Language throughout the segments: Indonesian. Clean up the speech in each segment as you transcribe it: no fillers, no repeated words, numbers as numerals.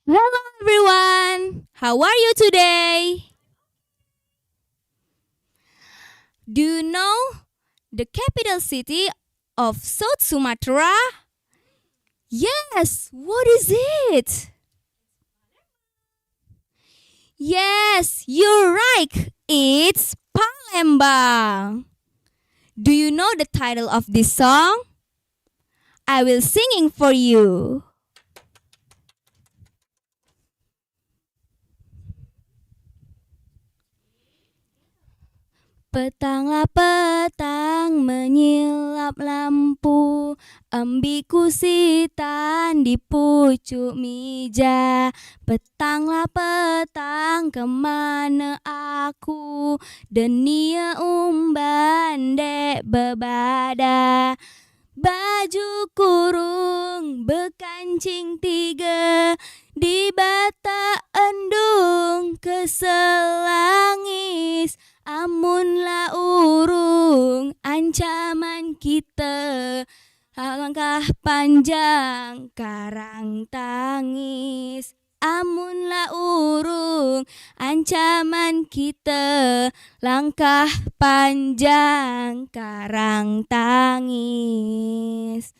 Hello everyone! How are you today? Do you know the capital city of South Sumatra? Yes, what is it? Yes, you're right. It's Palembang. Do you know the title of this song? I will singing for you. Petanglah petang menyilap lampu, ambiku sitan di pucuk meja. Petanglah petang kemana aku, denia umban dek bebada. Baju kurung bekancing tiga, di bata endung keselangis. Amunlah urung ancaman kita, langkah panjang karang tangis. Amunlah urung ancaman kita, langkah panjang karang tangis.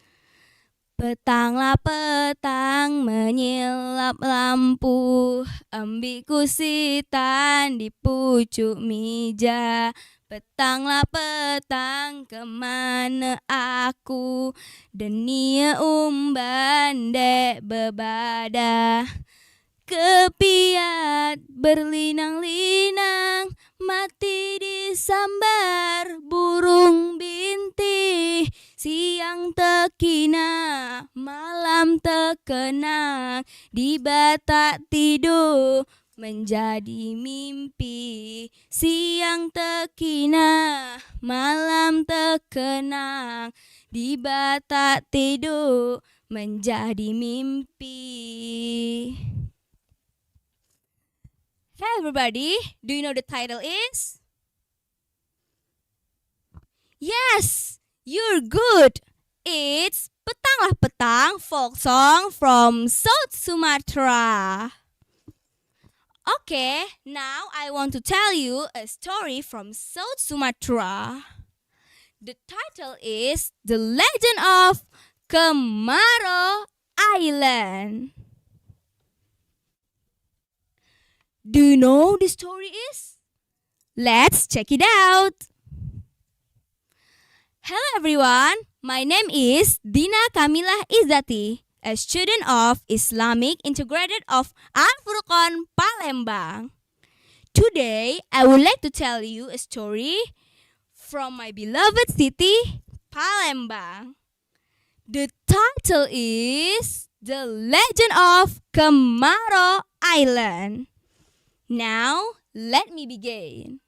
Petanglah petang menyilap lampu, ambiku sitan di pucuk meja. Petanglah petang kemana aku, denia umban dek bebada. Kepiat berlinang-linang, mati disambar burung bintih. Siang tekina, malam terkenang, di bata tidur menjadi mimpi. Siang tekina, malam terkenang, di bata tidur menjadi mimpi. Hey everybody, do you know the title is? Yes, you're good. It's Petanglah Petang folk song from South Sumatra. Okay, now I want to tell you a story from South Sumatra. The title is The Legend of Kemaro Island. Do you know the story is? Let's check it out. Hello everyone, my name is Dina Kamilah Izzati, a student of Islamic Integrated of Al-Furqan Palembang. Today, I would like to tell you a story from my beloved city, Palembang. The title is The Legend of Kemaro Island. Now, let me begin.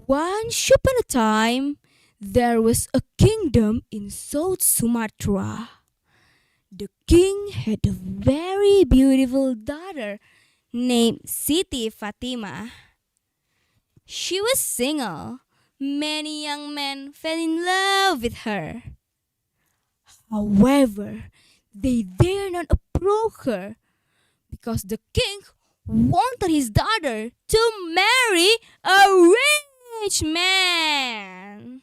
Once upon a time, there was a kingdom in South Sumatra. The king had a very beautiful daughter named Siti Fatima. She was single. Many young men fell in love with her. However, they dare not approach her because the king wanted his daughter to marry a rich man.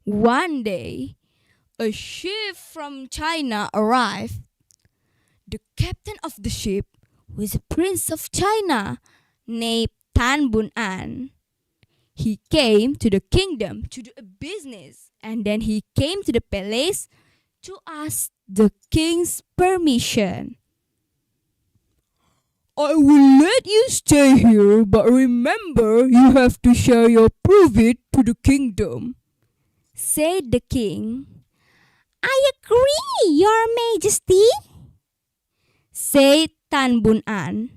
One day, a ship from China arrived. The captain of the ship was a prince of China named Tan Bun An. He came to the kingdom to do a business, and then he came to the palace to ask the king's permission. I will let you stay here, but remember you have to share your profit to the kingdom, said the king. I agree, your majesty, said Tan Bun An.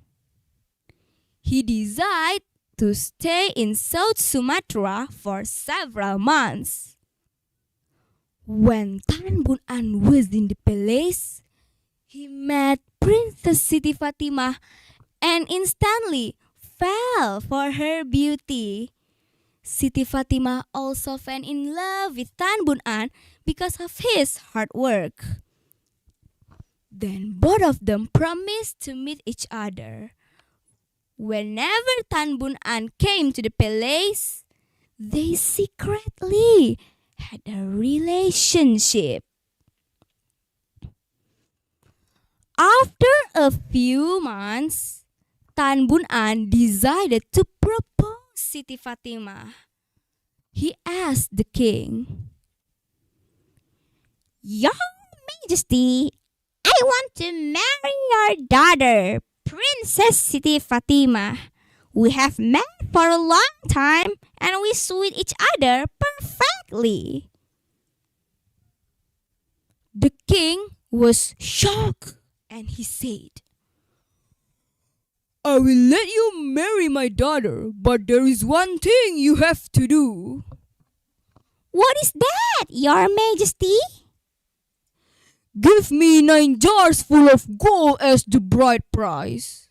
He decided to stay in South Sumatra for several months. When Tan Bun An was in the palace, he met Princess Siti Fatimah and instantly fell for her beauty. Siti Fatimah also fell in love with Tan Bun An because of his hard work. Then both of them promised to meet each other. Whenever Tan Bun An came to the palace, they secretly had a relationship. After a few months, Tan Bun An decided to propose Siti Fatimah. He asked the king, Your Majesty, I want to marry your daughter, Princess Siti Fatimah. We have met for a long time and we suit each other perfectly. The king was shocked and he said, I will let you marry my daughter, but there is one thing you have to do. What is that, your majesty? Give me 9 jars full of gold as the bride price.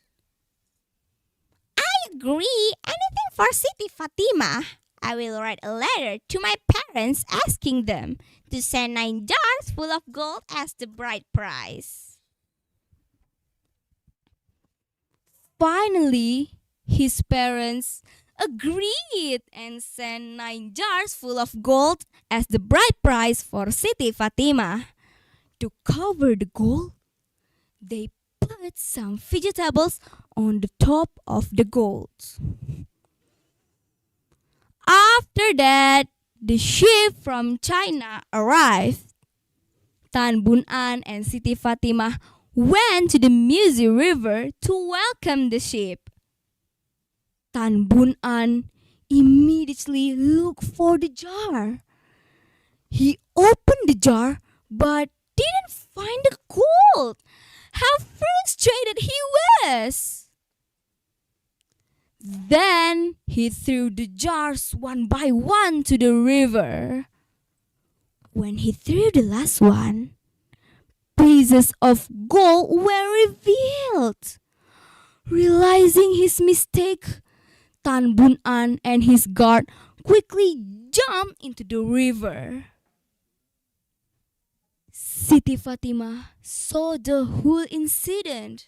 I agree. Anything for Siti Fatimah. I will write a letter to my parents asking them to send 9 jars full of gold as the bride price. Finally, his parents agreed and sent 9 jars full of gold as the bride price for Siti Fatimah. To cover the gold, they put some vegetables on the top of the gold. After that, the ship from China arrived. Tan Bun An and Siti Fatimah went to the Musi River to welcome the ship. Tan Bun An immediately looked for the jar. He opened the jar but didn't find the gold. How frustrated he was! Then he threw the jars one by one to the river. When he threw the last one, pieces of gold were revealed. Realizing his mistake, Tan Bun An and his guard quickly jumped into the river. Siti Fatimah saw the whole incident.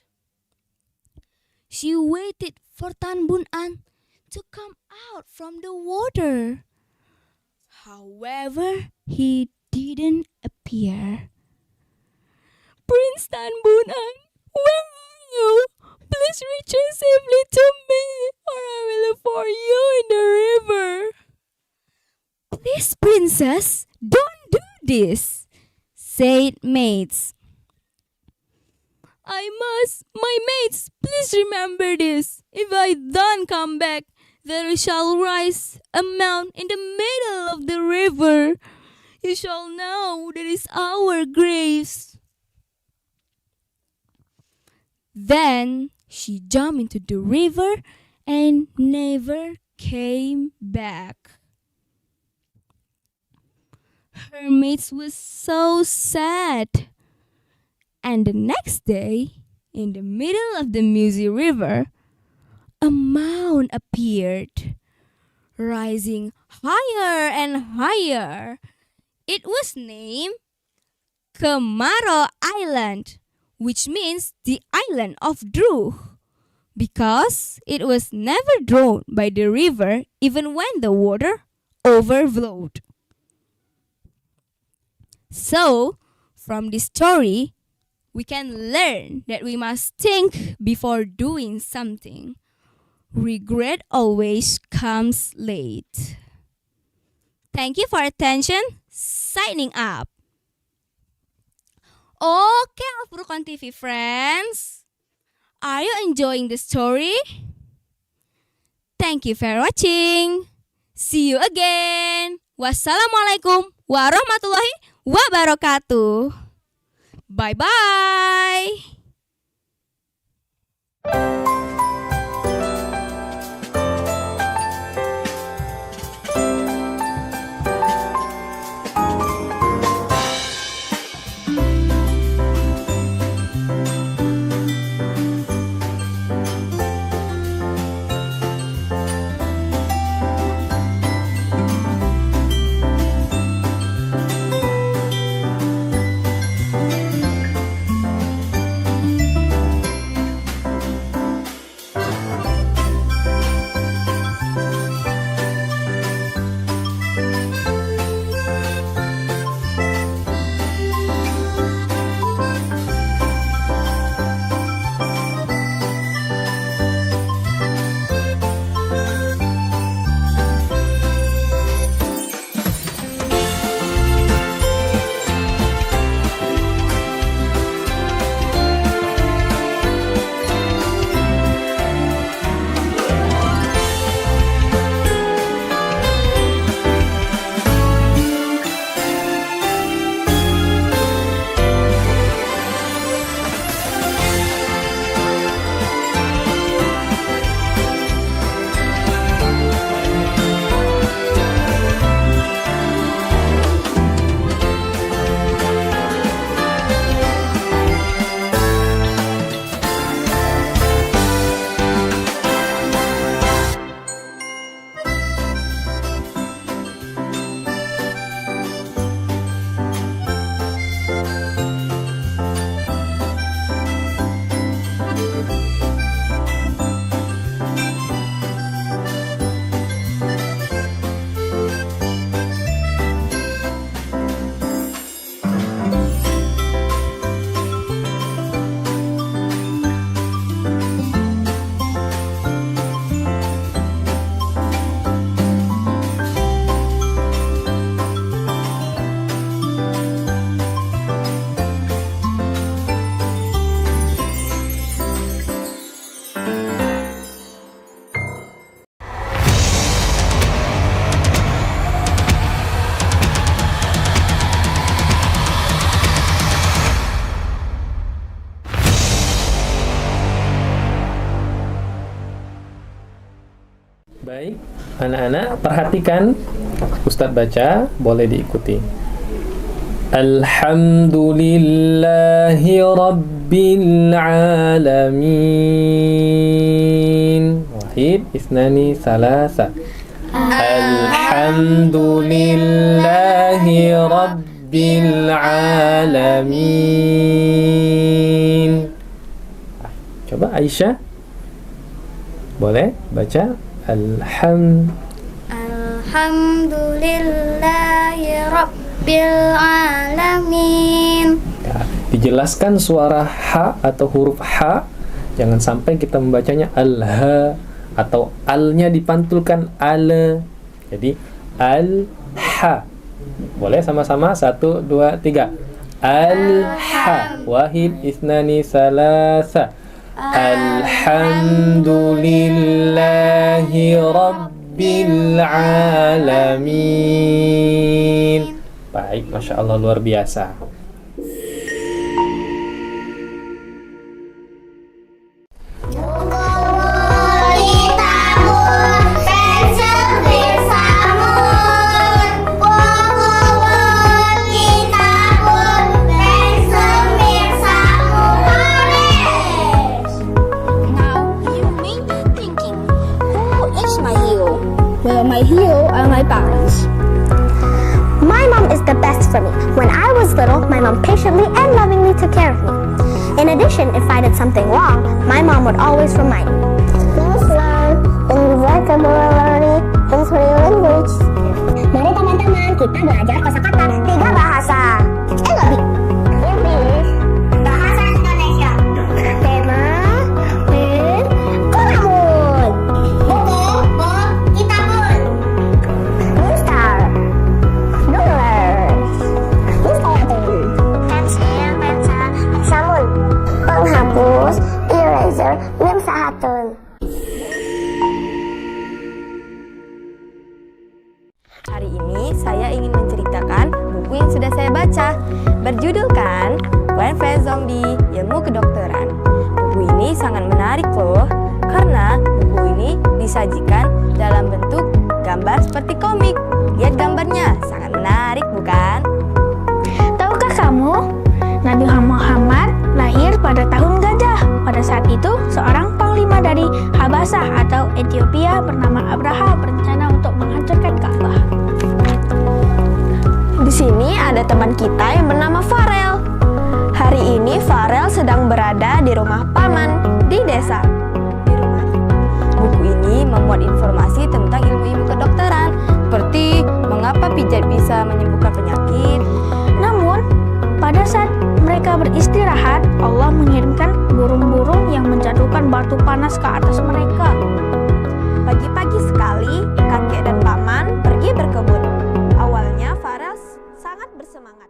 She waited for Tan Bun An to come out from the water. However, he didn't appear. Prince Tan Bun An, where are you? Please return safely to me, or I will look for you in the river. Please, princess, don't do this, said mates. I must, my mates, please remember this. If I don't come back, there shall rise a mound in the middle of the river. You shall know that is our graves. Then she jumped into the river and never came back. Her mates was so sad. And the next day, in the middle of the Musi River, a mound appeared, rising higher and higher. It was named Kemaro Island, which means the island of Druh, because it was never drowned by the river even when the water overflowed. So, from this story, we can learn that we must think before doing something. Regret always comes late. Thank you for attention. Signing up. Okay, Al Furqan TV friends. Are you enjoying the story? Thank you for watching. See you again. Wassalamualaikum warahmatullahi wabarakatuh. Bye-bye. Baik, anak-anak perhatikan Ustadz baca, boleh diikuti. Alhamdulillahi Rabbil Alamin. Wahid, isnani, salasa. Alhamdulillahi Rabbil Alamin. Coba Aisyah, boleh baca. Alhamdulillahi Rabbil Alamin. Ya, dijelaskan suara H atau huruf H. Jangan sampai kita membacanya al-ha atau al-nya dipantulkan al. Jadi al-ha. Boleh sama-sama 1, 2, 3. Al-ha. Wahid, isnani, salasa. Alhamdulillahi Rabbil Alamin. Baik, Masya Allah, luar biasa. My hero are my parents. My mom is the best for me. When I was little, my mom patiently and lovingly took care of me. In addition, if I did something wrong, my mom would always remind me. Please learn in vocabulary and language. Mari teman-teman, kita belajar kosakata 3 bahasa. Lebih. Bahasa Indonesia. Tema, kolamun. Buku, kitabun. Mister, dollars. Pensil, sabun. Penghapus, eraser, Hari ini saya ingin menceritakan buku yang sudah saya baca, berjudulkan When Friends Zombie, Ilmu Kedokteran. Buku ini sangat menarik loh, karena buku ini disajikan dalam bentuk gambar seperti komik. Lihat gambarnya, sangat menarik bukan? Tahukah kamu, Nabi Muhammad lahir pada tahun gajah. Pada saat itu, seorang panglima dari Habasah atau Ethiopia bernama Abraha berencana untuk menghancurkan Ka'bah. Di sini ada teman kita yang bernama Farel. Hari ini Farel sedang berada di rumah paman di desa. Buku ini memuat informasi tentang ilmu-ilmu kedokteran, seperti mengapa pijat bisa menyembuhkan penyakit. Namun, pada saat mereka beristirahat, Allah mengirimkan burung-burung yang menjatuhkan batu panas ke atas mereka. Pagi-pagi sekali, kakek dan paman pergi berkebun. Awalnya Farel sangat bersemangat.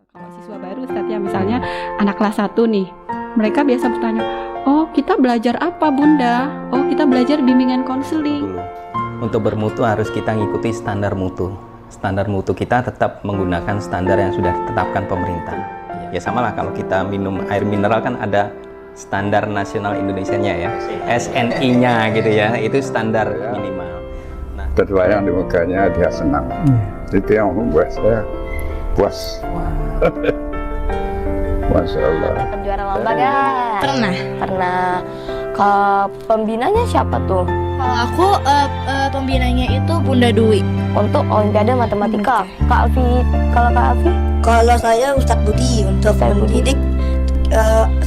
Kalau siswa baru Ustadz ya, misalnya anak kelas 1 nih, mereka biasa bertanya, oh kita belajar apa bunda? Oh kita belajar bimbingan konseling. Untuk bermutu harus kita ngikuti standar mutu. Standar mutu kita tetap menggunakan standar yang sudah ditetapkan pemerintah. Ya sama lah kalau kita minum air mineral kan ada standar nasional Indonesianya ya, SNI-nya gitu ya, itu standar minimal. Nah, terbayang di mukanya dia senang. Itu yang membuat saya puas. Masya Allah. Juara lomba gak? Pernah. Ke pembinanya siapa tuh? Kalau aku pembinanya itu Bunda Dwi. Untuk Olimpiade Matematika. Kak Alfi, kalau Kak Alfi? Kalau saya Ustadz Budi untuk mendidik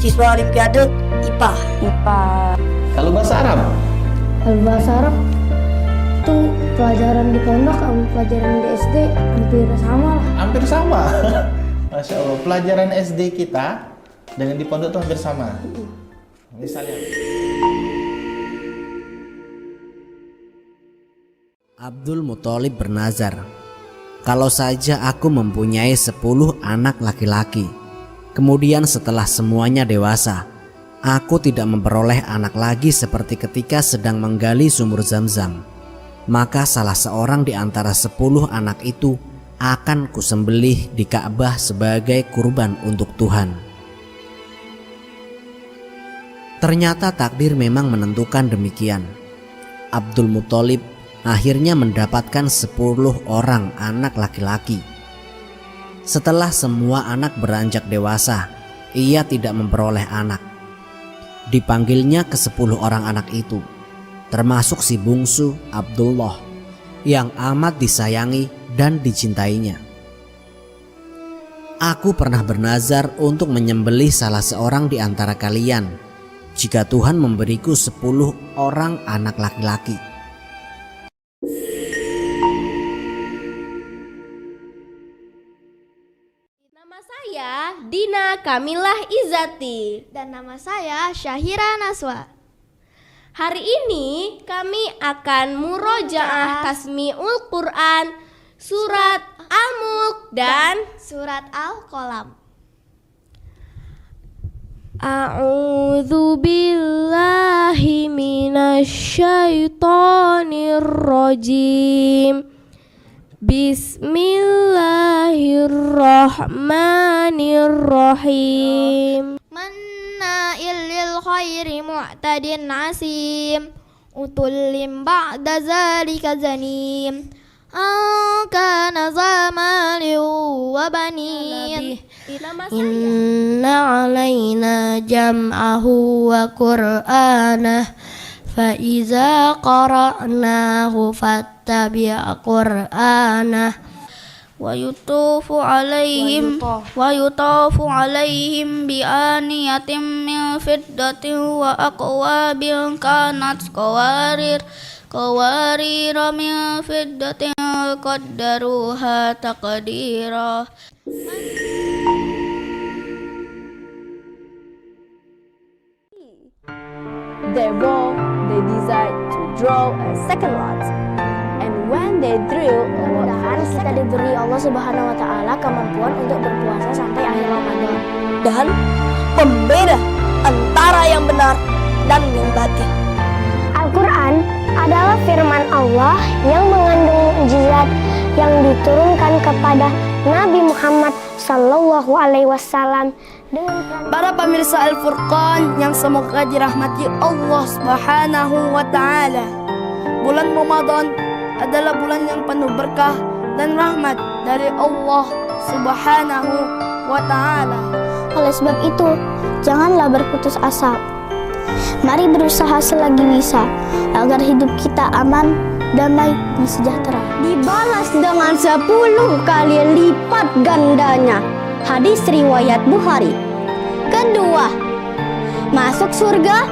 siswa Olimpiade IPA. Kalau bahasa Arab? Kalau bahasa Arab itu pelajaran di pondok sama pelajaran di SD hampir sama lah. Hampir sama. Masya Allah, pelajaran SD kita dengan di pondok itu hampir sama. Misalnya Abdul Muthalib bernazar, kalau saja aku mempunyai 10 anak laki-laki, kemudian setelah semuanya dewasa, aku tidak memperoleh anak lagi seperti ketika sedang menggali sumur Zam-Zam, maka salah seorang di antara 10 anak itu akan kusembelih di Ka'bah sebagai kurban untuk Tuhan. Ternyata takdir memang menentukan demikian. Abdul Muthalib akhirnya mendapatkan 10 orang anak laki-laki. Setelah semua anak beranjak dewasa, ia tidak memperoleh anak. Dipanggilnya ke 10 orang anak itu, termasuk si bungsu Abdullah yang amat disayangi dan dicintainya. Aku pernah bernazar untuk menyembelih salah seorang di antara kalian jika Tuhan memberiku 10 orang anak laki-laki. Nama saya Dina Kamilah Izati. Dan nama saya Syahira Naswa. Hari ini kami akan murojaah Tasmiul Quran, Surat Al-Mulk dan Surat Al-Qalam. A'udzu billahi minasyaitonir rajim. Bismillahirrahmanirrahim. Manna'il lil khairi mu'tadin asim. Utullim ba'da zalika zanim. Kana zamali wa banin. Inna alaina jam'ahu wa qur'anah fa iza qara'nahu fattabi' qur'anah wa yutafu alaihim bi aniyatin min fiddatin wa aqwabin kanat qawarira min fiddatin qaddaruha taqdira. Therefore, they decided to draw a second lot. And when they drew, mudah-mudahan kita diberi Allah Subhanahu wa taala kemampuan untuk berpuasa sampai akhir Ramadan. Dan pembeda antara yang benar dan yang batil. Al-Quran adalah firman Allah yang mengandung mukjizat yang diturunkan kepada Nabi Muhammad Sallallahu Alaihi Wasallam. Para pemirsa Al-Furqan yang semoga dirahmati Allah Subhanahu wa taala. Bulan Ramadan adalah bulan yang penuh berkah dan rahmat dari Allah Subhanahu wa taala. Oleh sebab itu, janganlah berputus asa. Mari berusaha selagi bisa agar hidup kita aman, damai, dan sejahtera. Dibalas dengan 10 kali lipat gandanya. Hadis riwayat Bukhari. Kedua, masuk surga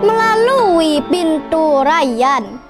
melalui pintu Rayyan.